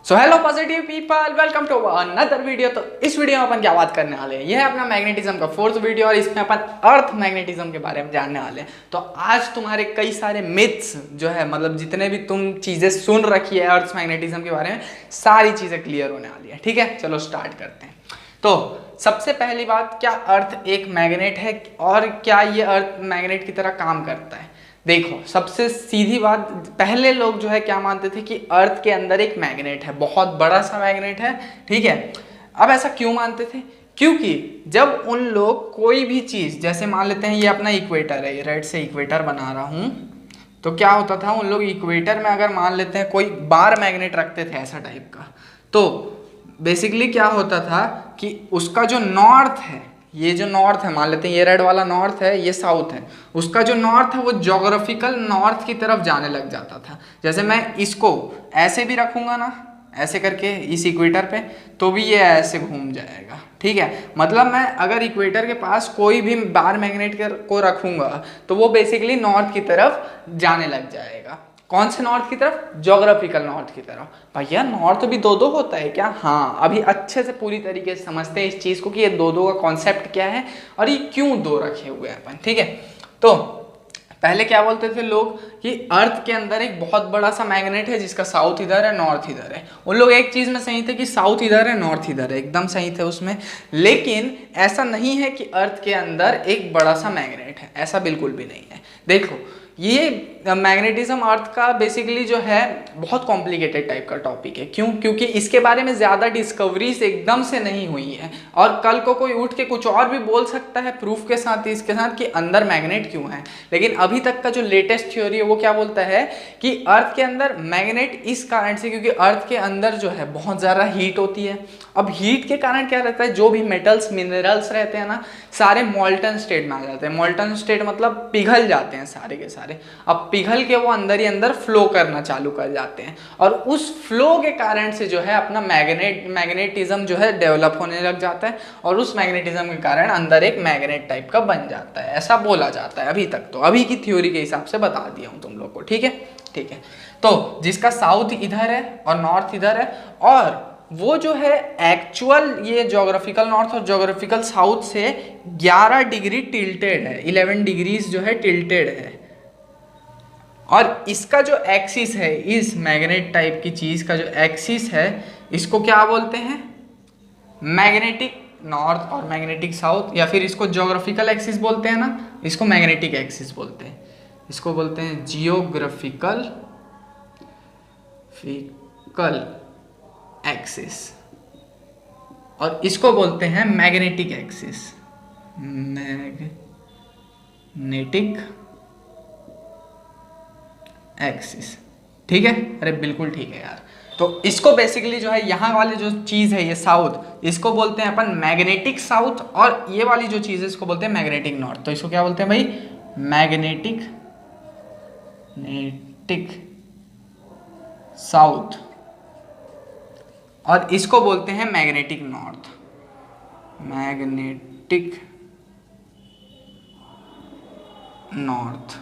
So hello positive people, welcome to another video. तो इस video में अपन क्या बात करने वाले हैं, यह है अपना मैग्नेटिज्म का फोर्थ वीडियो और इसमें अपन अर्थ मैग्नेटिज्म के बारे में जानने वाले हैं। तो आज तुम्हारे कई सारे मिथ्स जो है, मतलब जितने भी तुम चीजें सुन रखी है अर्थ मैग्नेटिज्म के बारे में, सारी चीजें क्लियर होने वाली है। ठीक है, चलो स्टार्ट करते हैं। तो सबसे पहली बात, क्या अर्थ एक मैग्नेट है और क्या ये अर्थ मैग्नेट की तरह काम करता है? देखो, सबसे सीधी बात, पहले लोग जो है क्या मानते थे कि अर्थ के अंदर एक मैग्नेट है, बहुत बड़ा सा मैग्नेट है। ठीक है, अब ऐसा क्यों मानते थे? क्योंकि जब उन लोग कोई भी चीज, जैसे मान लेते हैं ये अपना इक्वेटर है, ये रेड से इक्वेटर बना रहा हूं, तो क्या होता था, उन लोग इक्वेटर में अगर मान लेते हैं कोई बार मैग्नेट रखते थे ऐसा टाइप का, तो बेसिकली क्या होता था कि उसका जो नॉर्थ है, ये जो नॉर्थ है, मान लेते हैं ये रेड वाला नॉर्थ है, ये साउथ है, उसका जो नॉर्थ है वो ज्योग्राफिकल नॉर्थ की तरफ जाने लग जाता था। जैसे मैं इसको ऐसे भी रखूंगा ना, ऐसे करके इस इक्वेटर पे, तो भी ये ऐसे घूम जाएगा। ठीक है, मतलब मैं अगर इक्वेटर के पास कोई भी बार मैग्नेट को रखूंगा तो वो बेसिकली नॉर्थ की तरफ जाने लग जाएगा। कौन से नॉर्थ की तरफ? ज्योग्राफिकल नॉर्थ की तरफ। भैया नॉर्थ भी दो दो होता है क्या? हाँ, अभी अच्छे से पूरी तरीके से समझते हैं इस चीज को कि ये दो दो का कॉन्सेप्ट क्या है और ये क्यों दो रखे हुए हैं अपन। ठीक है, तो पहले क्या बोलते थे लोग कि अर्थ के अंदर एक बहुत बड़ा सा मैग्नेट है जिसका साउथ इधर है, नॉर्थ इधर है। उन लोग एक चीज में सही थे कि साउथ इधर है, नॉर्थ इधर है, एकदम सही थे उसमें। लेकिन ऐसा नहीं है कि अर्थ के अंदर एक बड़ा सा मैग्नेट है, ऐसा बिल्कुल भी नहीं है। देखो, ये मैग्नेटिज्म अर्थ का बेसिकली जो है बहुत कॉम्प्लिकेटेड टाइप का टॉपिक है। क्यों? क्योंकि इसके बारे में ज़्यादा डिस्कवरीज एकदम से नहीं हुई है और कल को कोई उठ के कुछ और भी बोल सकता है प्रूफ के साथ, इसके साथ, कि अंदर मैग्नेट क्यों है। लेकिन अभी तक का जो लेटेस्ट थ्योरी है वो क्या बोलता है कि अर्थ के अंदर मैग्नेट इस कारण से, क्योंकि अर्थ के अंदर जो है बहुत ज़्यादा हीट होती है। अब हीट के कारण क्या रहता है, जो भी मेटल्स मिनरल्स रहते हैं ना, सारे मॉल्टन स्टेट में आ जाते हैं। मॉल्टन स्टेट मतलब पिघल जाते हैं सारे के सारे। अब पिघल के वो अंदर ही अंदर फ्लो करना चालू कर जाते हैं और उस फ्लो के कारण से जो है अपना मैग्नेटिज्म जो है डेवलप होने लग जाता है और उस मैग्नेटिज्म के कारण अंदर एक मैग्नेट टाइप का बन जाता है, ऐसा बोला जाता है। अभी तक तो अभी की थ्योरी के हिसाब से बता दिया हूं तुम लोग को। ठीक है, ठीक है। तो जिसका साउथ इधर है और नॉर्थ इधर है, और वो जो है एक्चुअल ये ज्योग्राफिकल नॉर्थ और ज्योग्राफिकल साउथ से 11 डिग्री टिल्टेड है, 11 डिग्रीज जो है टिल्टेड है। और इसका जो एक्सिस है, इस मैग्नेट टाइप की चीज का जो एक्सिस है, इसको क्या बोलते हैं? मैग्नेटिक नॉर्थ और मैग्नेटिक साउथ, या फिर इसको ज्योग्राफिकल एक्सिस बोलते हैं ना, इसको मैग्नेटिक एक्सिस बोलते हैं। इसको बोलते हैं जियोग्राफिकल एक्सिस और इसको बोलते हैं मैग्नेटिक एक्सिस, मैग्नेटिक एक्सिस। ठीक है, अरे बिल्कुल ठीक है यार। तो इसको बेसिकली जो है, यहाँ वाली जो चीज है ये साउथ, इसको बोलते हैं अपन मैग्नेटिक साउथ, और ये वाली जो चीज है इसको बोलते हैं मैग्नेटिक नॉर्थ। तो इसको क्या बोलते हैं भाई? मैग्नेटिक साउथ, और इसको बोलते हैं मैग्नेटिक नॉर्थ, मैग्नेटिक नॉर्थ।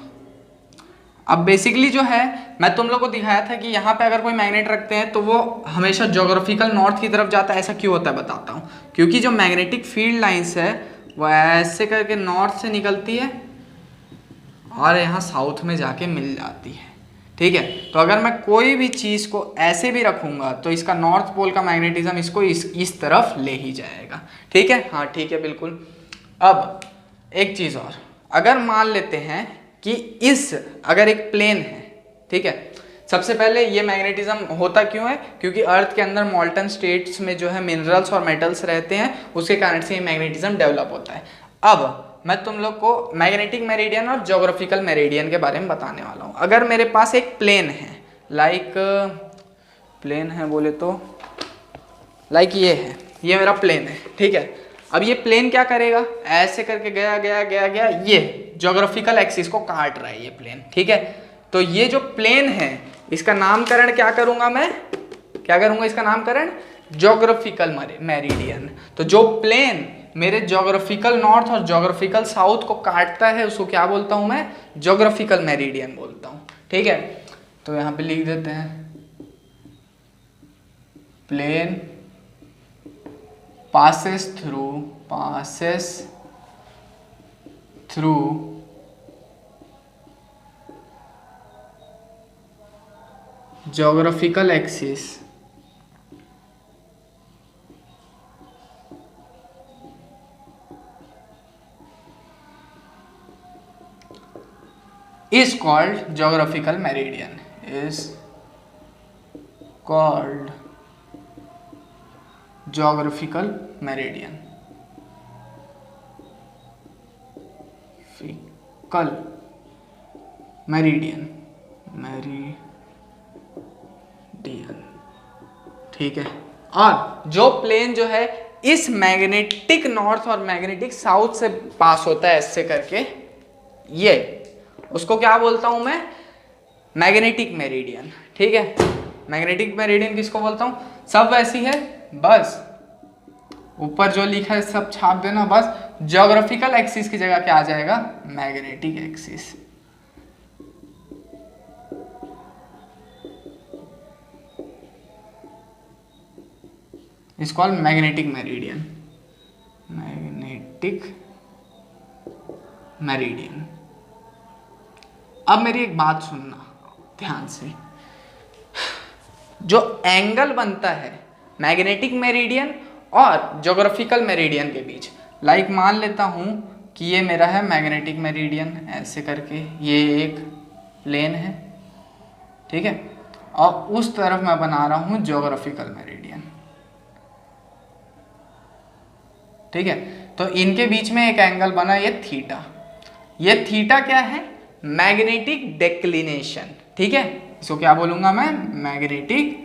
अब बेसिकली जो है, मैं तुम लोग को दिखाया था कि यहाँ पे अगर कोई मैग्नेट रखते हैं तो वो हमेशा ज्योग्राफिकल नॉर्थ की तरफ जाता है। ऐसा क्यों होता है बताता हूँ। क्योंकि जो मैग्नेटिक फील्ड लाइंस है वो ऐसे करके नॉर्थ से निकलती है और यहाँ साउथ में जाके मिल जाती है। ठीक है, तो अगर मैं कोई भी चीज़ को ऐसे भी रखूंगा तो इसका नॉर्थ पोल का मैग्नेटिज्म इसको इस तरफ ले ही जाएगा। ठीक है, हाँ ठीक है, बिल्कुल। अब एक चीज़ और, अगर मान लेते हैं कि अगर एक प्लेन है, ठीक है, सबसे पहले ये मैग्नेटिज्म होता क्यों है? क्योंकि अर्थ के अंदर मॉल्टन स्टेट्स में जो है मिनरल्स और मेटल्स रहते हैं, उसके कारण से ये मैग्नेटिज्म डेवलप होता है। अब मैं तुम लोग को मैग्नेटिक मेरिडियन और ज्योग्राफिकल मेरिडियन के बारे में बताने वाला हूँ। अगर मेरे पास एक प्लेन है, प्लेन है बोले तो ये है, ये मेरा प्लेन है। ठीक है, अब ये प्लेन क्या करेगा? ऐसे करके गया गया गया गया, ये ज्योग्राफिकल एक्सिस को काट रहा है ये प्लेन। ठीक है, तो ये जो प्लेन है इसका नामकरण क्या करूंगा मैं? क्या करूंगा इसका नामकरण? Geographical meridian. तो जो प्लेन मेरे ज्योग्राफिकल नॉर्थ और ज्योग्राफिकल साउथ को काटता है उसको क्या बोलता हूं मैं? ज्योग्राफिकल मेरिडियन बोलता हूं। ठीक है, तो यहाँ पे लिख देते हैं plane passes through geographical axis is called geographical meridian, is called geographical meridian, meridian, ठीक है। और जो प्लेन जो है इस मैग्नेटिक नॉर्थ और मैग्नेटिक साउथ से पास होता है ऐसे करके, ये उसको क्या बोलता हूं मैं, मैग्नेटिक मेरिडियन। ठीक है, मैग्नेटिक मेरिडियन किसको बोलता हूं, सब वैसी है, बस ऊपर जो लिखा है सब छाप देना, बस ज्योग्राफिकल एक्सिस की जगह क्या आ जाएगा, मैग्नेटिक एक्सिस। इस called magnetic meridian, magnetic meridian. अब मेरी एक बात सुनना ध्यान से, जो एंगल बनता है मैग्नेटिक मेरिडियन और ज्योग्राफिकल मेरिडियन के बीच, लाइक मान लेता हूं कि ये मेरा है मैग्नेटिक मेरिडियन ऐसे करके, ये एक प्लेन है, ठीक है, और उस तरफ मैं बना रहा हूं ज्योग्राफिकल मेरिडियन। ठीक है, तो इनके बीच में एक एंगल बना, ये थीटा। ये थीटा क्या है, मैग्नेटिक डेक्लिनेशन। ठीक है, इसको क्या बोलूंगा मैं, मैग्नेटिक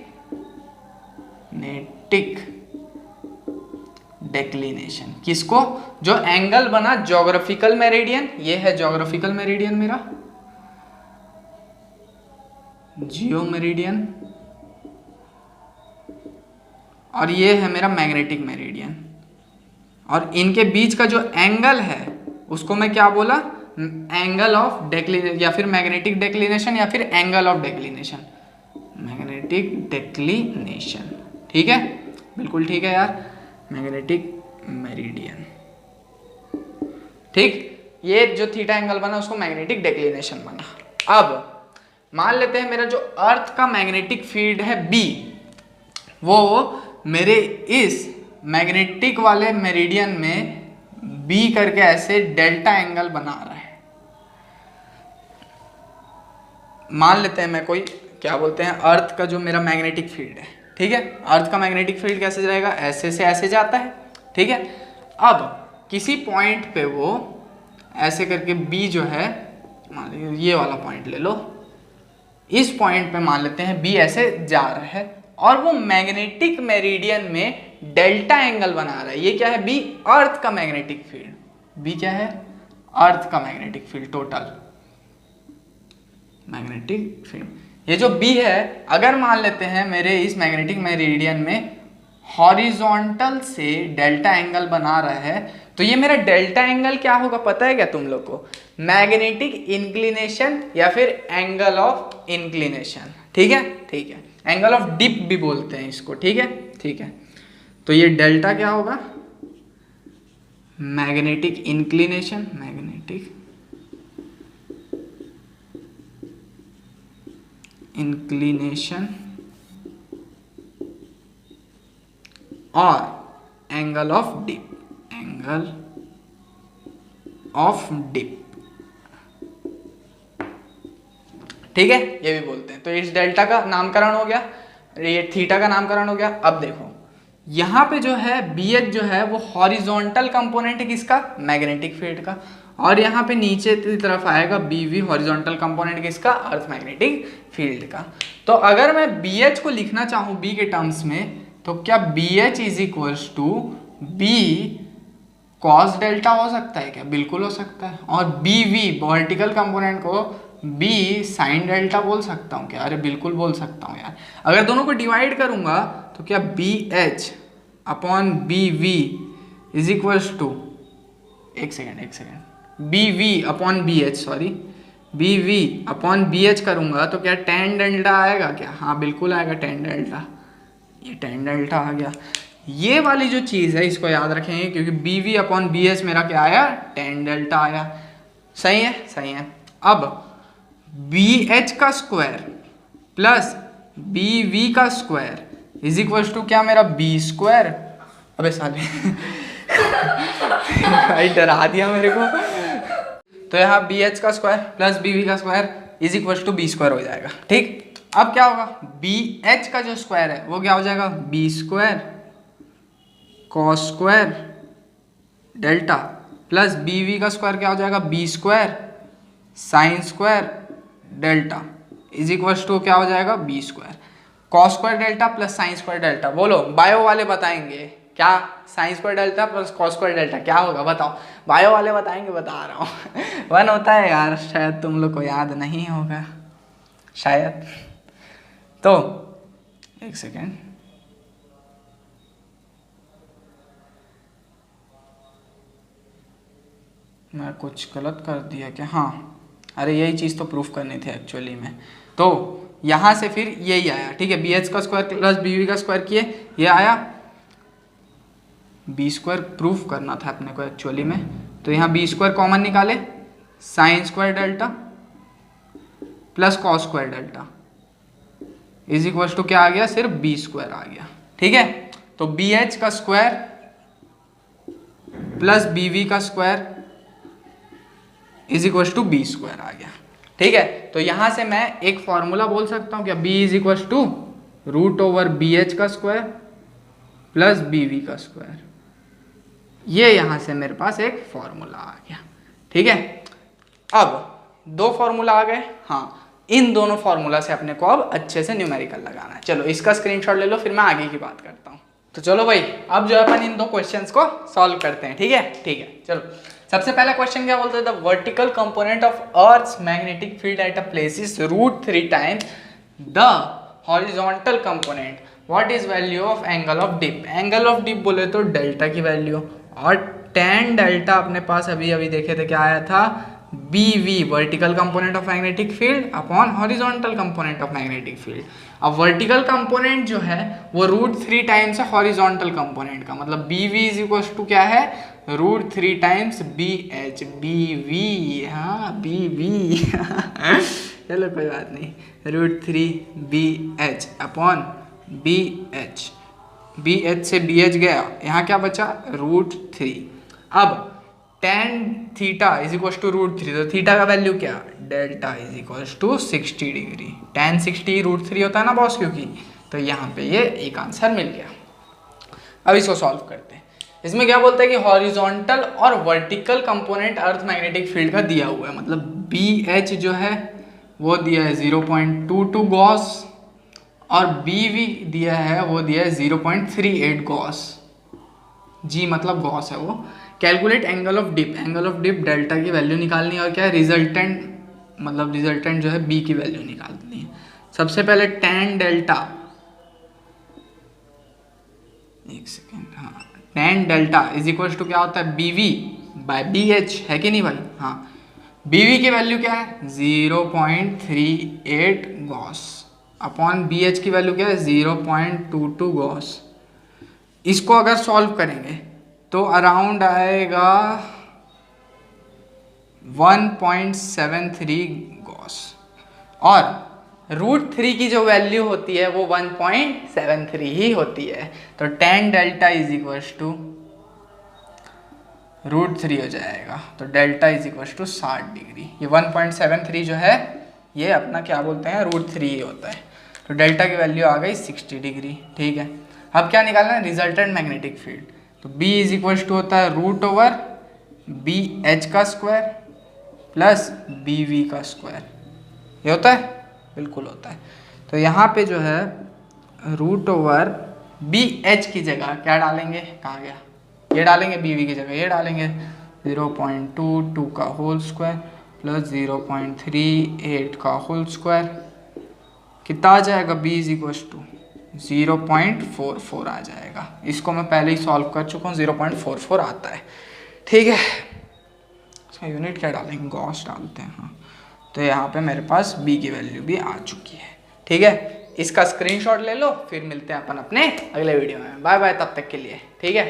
डेक्लिनेशन। किसको, जो एंगल बना ज्योग्राफिकल मेरिडियन, ये है ज्योग्राफिकल मेरिडियन मेरा, जियो मेरिडियन, और ये है मेरा मैग्नेटिक मेरिडियन, और इनके बीच का जो एंगल है उसको मैं क्या बोला, एंगल ऑफ डेक्लिनेशन, या फिर मैग्नेटिक डेक्लिनेशन, या फिर angle of declination, magnetic declination. ठीक है, बिल्कुल ठीक है यार, मैग्नेटिक मेरिडियन। ठीक, ये जो थीटा एंगल बना उसको मैग्नेटिक डेक्लिनेशन बना। अब मान लेते हैं मेरा जो अर्थ का मैग्नेटिक फील्ड है बी, वो मेरे इस मैग्नेटिक वाले मेरिडियन में बी करके ऐसे डेल्टा एंगल बना रहा है। मान लेते हैं मैं कोई, क्या बोलते हैं, अर्थ का जो मेरा मैग्नेटिक फील्ड है, ठीक है, अर्थ का मैग्नेटिक फील्ड कैसे जाएगा, ऐसे से ऐसे जाता है। ठीक है, अब किसी पॉइंट पे वो ऐसे करके बी जो है, मान लीजिए ये वाला पॉइंट ले लो, इस पॉइंट पे मान लेते हैं बी ऐसे जा रहा है और वो मैग्नेटिक मेरिडियन में डेल्टा एंगल बना रहा है। ये क्या है, बी अर्थ का मैग्नेटिक फील्ड, बी क्या है, अर्थ का magnetic field, total magnetic field. ये जो बी है, अगर मान लेते हैं मेरे इस मैग्नेटिक मेरिडियन में हॉरिजॉन्टल से डेल्टा एंगल बना रहा है, तो ये मेरा डेल्टा एंगल क्या होगा पता है क्या तुम लोग को, मैग्नेटिक इंक्लिनेशन या फिर एंगल ऑफ इंक्लिनेशन। ठीक है, ठीक है, एंगल ऑफ डिप भी बोलते हैं इसको। ठीक है, ठीक है, तो ये डेल्टा क्या होगा, मैग्नेटिक इंक्लिनेशन, मैग्नेटिक इंक्लिनेशन और angle of dip, angle of dip. ठीक है, ये भी बोलते हैं। तो इस डेल्टा का नामकरण हो गया, ये थीटा का नामकरण हो गया। अब देखो यहाँ पे जो है बी एच जो है वो हॉरिजॉन्टल कंपोनेंट है किसका, मैग्नेटिक फील्ड का, और यहाँ पे नीचे की तरफ आएगा बी वी, हॉरिजॉन्टल कंपोनेंट किसका, अर्थ मैग्नेटिक फील्ड का। तो अगर मैं बी एच को लिखना चाहूँ बी के टर्म्स में, तो क्या B H is equals to B cos delta हो सकता है क्या, बिल्कुल हो सकता है। और बी वी वर्टिकल कंपोनेंट को बी साइन डेल्टा बोल सकता हूँ क्या, अरे बिल्कुल बोल सकता हूँ यार। अगर दोनों को डिवाइड करूंगा तो क्या B H upon B V is equals to, एक second, B V upon B H, sorry, B V upon B H करूंगा तो क्या टेन डेल्टा आएगा क्या, हाँ बिल्कुल आएगा टेन डेल्टा। ये tan डेल्टा आ गया। ये वाली जो चीज़ है इसको याद रखेंगे क्योंकि B V upon B H मेरा क्या आया, tan डेल्टा आया। सही है, सही है। अब बी एच का स्क्वायर प्लस बी वी का स्क्वायर इज इक्वल टू क्या मेरा बी स्क्वायर। अबे साले भाई डरा दिया मेरे को। तो यहाँ बी एच का स्क्वायर प्लस बी वी का square is equal to B square हो जाएगा। ठीक, अब क्या होगा, बी एच का जो स्क्वायर है वो क्या हो जाएगा, B square cos square delta plus B V का स्क्वायर क्या हो जाएगा, B square sine square delta is equal to क्या हो जाएगा, B square cos square delta plus sine square delta. बोलो बायो वाले बताएंगे क्या, sine square delta plus cos square delta क्या होगा बताओ। बायो वाले बताएंगे, बता रहा हूँ। वन होता है यार, शायद तुम लोग को याद नहीं होगा शायद। तो एक सेकेंड, मैं कुछ गलत कर दिया क्या, हाँ अरे यही चीज़ तो प्रूफ करनी थी एक्चुअली में। तो यहाँ से फिर यही आया, ठीक है, बी एच का स्क्वायर प्लस बी वी का स्क्वायर किए, ये आया बी स्क्वायर प्रूफ करना था अपने को एक्चुअली में। तो यहाँ बी स्क्वायर कॉमन निकाले, sine square delta plus cos square delta is equal to क्या आ गया, सिर्फ बी स्क्वायर आ गया। ठीक है, तो बी एच का स्क्वायर प्लस बी वी का square is equal to B square आ गया। ठीक है, तो यहां से मैं एक फॉर्मूला बोल सकता हूं क्या, B is equal to root over B H का स्क्वायर प्लस बी वी का स्क्वायर। ये यहां से मेरे पास एक फॉर्मूला आ गया। ठीक है, अब दो फॉर्मूला आ गए। हाँ, इन दोनों फॉर्मूला से अपने को अब अच्छे से न्यूमेरिकल लगाना है। चलो इसका स्क्रीनशॉट ले लो, फिर मैं आगे की बात करता हूँ। तो चलो भाई, अब जो अपन इन दो क्वेश्चंस को सॉल्व करते हैं। ठीक है, ठीक है, चलो सबसे पहला क्वेश्चन क्या बोलते हैं, the vertical component of earth's magnetic field at a place is √3 times the horizontal component, what is value of angle of dip. Angle of dip बोले तो डेल्टा की वैल्यू, और tan डेल्टा अपने पास अभी अभी देखे थे क्या आया था, B V vertical component of magnetic field upon horizontal component of magnetic field. अब वर्टिकल कंपोनेंट जो है वो √3 टाइम्स है हॉरिजॉन्टल कंपोनेंट का, मतलब B V is equal to क्या है, √3 times B H, B V, हाँ बी वी चलो कोई बात नहीं, √3 B H upon B H, B H से बी एच गया, यहाँ क्या बचा √3। अब tan theta is equal to √3, तो थीटा का वैल्यू क्या, delta is equal to 60 degree, tan 60 √3 होता है ना बॉस, क्योंकि तो यहाँ पे ये एक आंसर मिल गया। अब इसको सॉल्व करते हैं। इसमें क्या बोलता है कि हॉरिजॉन्टल और vertical component earth magnetic field का दिया हुआ है, मतलब बी एच जो है वो दिया है 0.22 गॉस और बी वी दिया है वो दिया है 0.38 गॉस, जी मतलब गॉस है वो। Calculate angle of dip, angle of dip delta की वैल्यू निकालनी है और क्या है रिजल्टेंट, मतलब रिजल्टेंट जो है बी की वैल्यू निकालनी है। सबसे पहले tan डेल्टा, एक सेकेंड, हाँ tan delta is equal to क्या होता है, B V by B H, है कि नहीं भाई, हाँ बी वी की वैल्यू क्या है 0.38 गॉस अपॉन बी एच की वैल्यू क्या है 0.22 गॉस। इसको अगर सॉल्व करेंगे तो अराउंड आएगा 1.73 गॉस, और √3 की जो वैल्यू होती है वो 1.73 ही होती है। तो tan delta is equal to √3 हो जाएगा, तो delta is equal to 60 degree. ये 1.73 जो है ये अपना क्या बोलते हैं √3 ही होता है, तो डेल्टा की वैल्यू आ गई 60 डिग्री। ठीक है, अब क्या निकालना है, रिजल्टेंट मैग्नेटिक फील्ड। तो B इज इक्वल टू होता है रूट ओवर बी एच का स्क्वायर प्लस बी वी का स्क्वायर, ये होता है, बिल्कुल होता है। तो यहाँ पे जो है रूट ओवर बी एच की जगह क्या डालेंगे, कहाँ गया, ये डालेंगे, बी वी की जगह ये डालेंगे 0.22 का होल स्क्वायर प्लस 0.38 का होल स्क्वायर, कितना आ जाएगा, B इज इक्वल टू 0.44 आ जाएगा। इसको मैं पहले ही सॉल्व कर चुका हूँ, 0.44 आता है। ठीक है, इसका यूनिट क्या डालेंगे, गॉस डालते हैं। हाँ, तो यहाँ पे मेरे पास B की वैल्यू भी आ चुकी है। ठीक है, इसका स्क्रीनशॉट ले लो, फिर मिलते हैं अपन अपने अगले वीडियो में। बाय बाय तब तक के लिए, ठीक है।